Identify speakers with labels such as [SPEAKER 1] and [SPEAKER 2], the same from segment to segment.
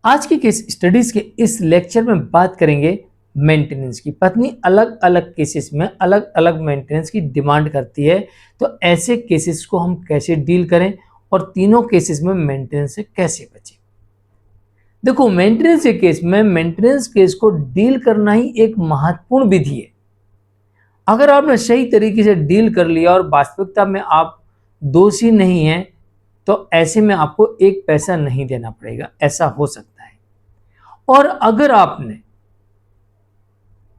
[SPEAKER 1] आज की case studies के इस लेक्चर में बात करेंगे मेंटेनेंस की। पत्नी अलग अलग केसेस में अलग अलग मेंटेनेंस की डिमांड करती है, तो ऐसे केसेस को हम कैसे डील करें और तीनों केसेस में मेंटेनेंस से कैसे बचें। देखो, मेंटेनेंस के केस में मेंटेनेंस केस को डील करना ही एक महत्वपूर्ण विधि है। अगर आपने सही तरीके से डील कर लिया और वास्तविकता में आप दोषी नहीं हैं, तो ऐसे में आपको एक पैसा नहीं देना पड़ेगा, ऐसा हो सकता है। और अगर आपने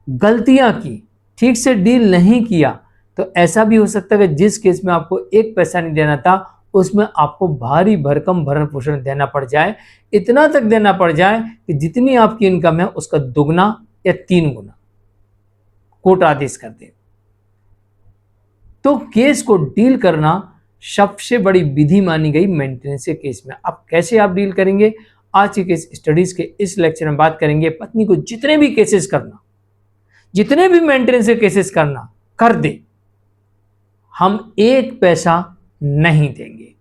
[SPEAKER 1] गलतियां की, ठीक से डील नहीं किया, तो ऐसा भी हो सकता है कि जिस केस में आपको एक पैसा नहीं देना था, उसमें आपको भारी भरकम भरण पोषण देना पड़ जाए, इतना तक देना पड़ जाए कि जितनी आपकी इनकम है उसका दुगना या 3 गुना कोर्ट आदेश कर दे। तो केस को डील करना सबसे बड़ी विधि मानी गई मेंटेनेंस के केस में। अब कैसे आप डील करेंगे, आज के केस स्टडीज के इस लेक्चर में बात करेंगे। पत्नी को जितने भी केसेस करना, जितने भी मेंटेनेंस के केसेस करना कर दे, हम एक पैसा नहीं देंगे,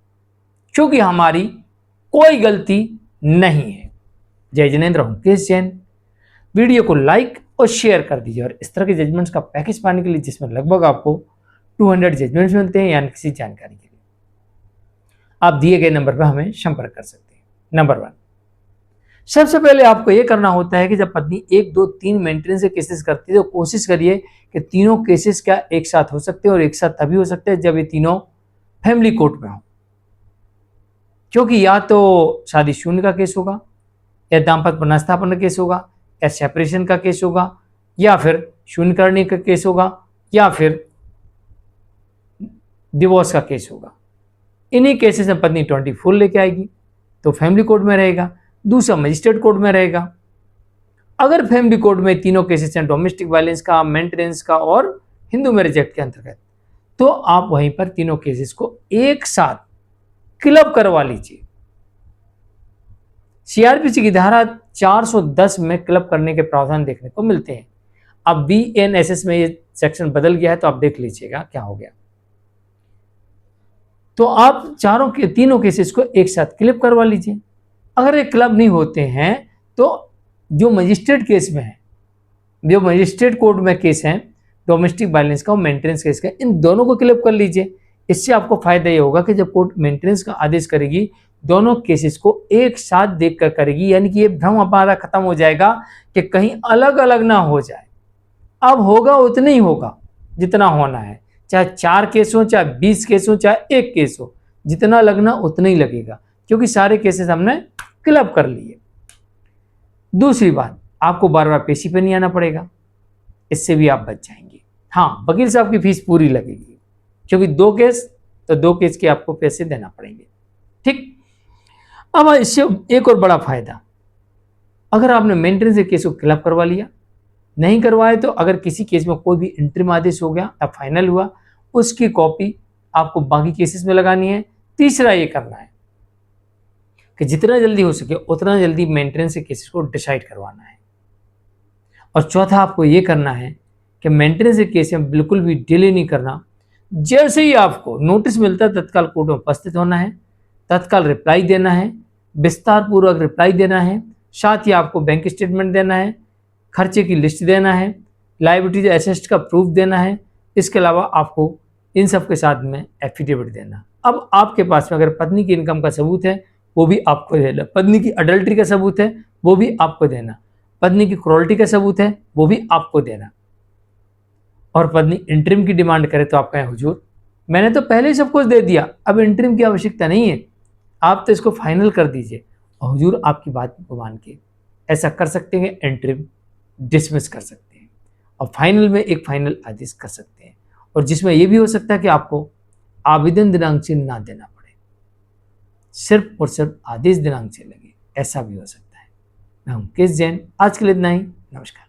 [SPEAKER 1] क्योंकि हमारी कोई गलती नहीं है। जय जिनेंद्र हूं, केस जैन। वीडियो को लाइक और शेयर कर दीजिए और इस तरह के जजमेंट्स का पैकेज पाने के लिए, जिसमें लगभग आपको 200 जजमेंट्स मिलते हैं, यानी किसी जानकारी के लिए आप दिए गए नंबर पर हमें संपर्क कर सकते हैं। नंबर 1, सबसे पहले आपको यह करना होता है कि जब पत्नी 1, 2, 3 मेंटेनेंस के केसेस करती है, तो कोशिश करिए कि तीनों केसेस क्या एक साथ हो सकते हैं, और एक साथ तभी हो सकते हैं जब ये तीनों फैमिली कोर्ट में हो। क्योंकि या तो शादी शून्य का केस होगा, या दाम्पत्य पुनर्स्थापन का केस होगा, या सेपरेशन का केस होगा, या फिर शून्यकरणी का केस होगा, या फिर डिवोर्स का केस होगा। इन्हीं केसेस में पत्नी 24 लेके आएगी तो फैमिली कोर्ट में रहेगा, दूसरा मजिस्ट्रेट कोर्ट में रहेगा। अगर फैमिली कोर्ट में तीनों केसेस हैं, डोमेस्टिक वायलेंस का, मेंटेनेंस का और हिंदू मैरिज एक्ट के अंतर्गत, तो आप वहीं पर तीनों केसेस को एक साथ क्लब करवा लीजिए। सीआरपीसी की धारा 410 में क्लब करने के प्रावधान देखने को मिलते हैं। अब बीएनएसएस में ये सेक्शन बदल गया है, तो आप देख लीजिएगा क्या हो गया। तो आप तीनों केसेस को एक साथ क्लब करवा लीजिए। अगर ये क्लब नहीं होते हैं, तो जो मजिस्ट्रेट केस में है, जो मजिस्ट्रेट कोर्ट में केस है डोमेस्टिक वायलेंस का और मेंटेनेंस केस का, इन दोनों को क्लब कर लीजिए। इससे आपको फायदा ये होगा कि जब कोर्ट मेंटेनेंस का आदेश करेगी, दोनों केसेस को एक साथ देखकर करेगी, यानी कि ये भ्रम हमारा खत्म हो जाएगा कि कहीं अलग अलग ना हो जाए। अब होगा उतना ही होगा जितना होना है, चाहे 4 केस हो, चाहे 20 केस हो, चाहे 1 केस हो, जितना लगना उतना ही लगेगा, क्योंकि सारे केसेस हमने क्लब कर लिए। दूसरी बात, आपको बार बार पेशी पे नहीं आना पड़ेगा, इससे भी आप बच जाएंगे। हाँ, वकील साहब की फीस पूरी लगेगी, क्योंकि 2 केस तो 2 केस के आपको पैसे देना पड़ेंगे। ठीक, अब इससे एक और बड़ा फायदा, अगर आपने मेंटेनेंस के केस को क्लब करवा लिया, नहीं करवाए तो अगर किसी केस में कोई भी इंटरिम आदेश हो गया या फाइनल हुआ, उसकी कॉपी आपको बाकी केसेस में लगानी है। तीसरा ये करना है कि जितना जल्दी हो सके उतना जल्दी मेंटेनेंस के केसेस को डिसाइड करवाना है। और चौथा, आपको ये करना है कि मेंटेनेंस के केस में बिल्कुल भी डिले नहीं करना। जैसे ही आपको नोटिस मिलता है, तत्काल कोर्ट में उपस्थित होना है, तत्काल रिप्लाई देना है, विस्तार पूर्वक रिप्लाई देना है, साथ ही आपको बैंक स्टेटमेंट देना है, खर्चे की लिस्ट देना है, लायबिलिटी असेस्ट का प्रूफ देना है। इसके अलावा आपको इन सब के साथ में एफिडेविट देना। अब आपके पास में अगर पत्नी की इनकम का सबूत है, वो भी आपको देना, पत्नी की अडल्ट्री का सबूत है, वो भी आपको देना, पत्नी की क्रूरल्टी का सबूत है, वो भी आपको देना। और पत्नी इंटरिम की डिमांड करे तो आप कहें, हुजूर मैंने तो पहले ही सब कुछ दे दिया, अब इंटरिम की आवश्यकता नहीं है, आप तो इसको फाइनल कर दीजिए। और हुजूर आपकी बात को मान के ऐसा कर सकते हैं, इंटरिम डिसमिस कर सकते हैं और फाइनल में एक फाइनल आदेश कर सकते हैं। और जिसमें यह भी हो सकता है कि आपको आवेदन दिनांक से ना देना पड़े, सिर्फ और सिर्फ आदेश दिनांक से लगे, ऐसा भी हो सकता है। मैं हूं केस जैन, आज के लिए इतना ही। नमस्कार।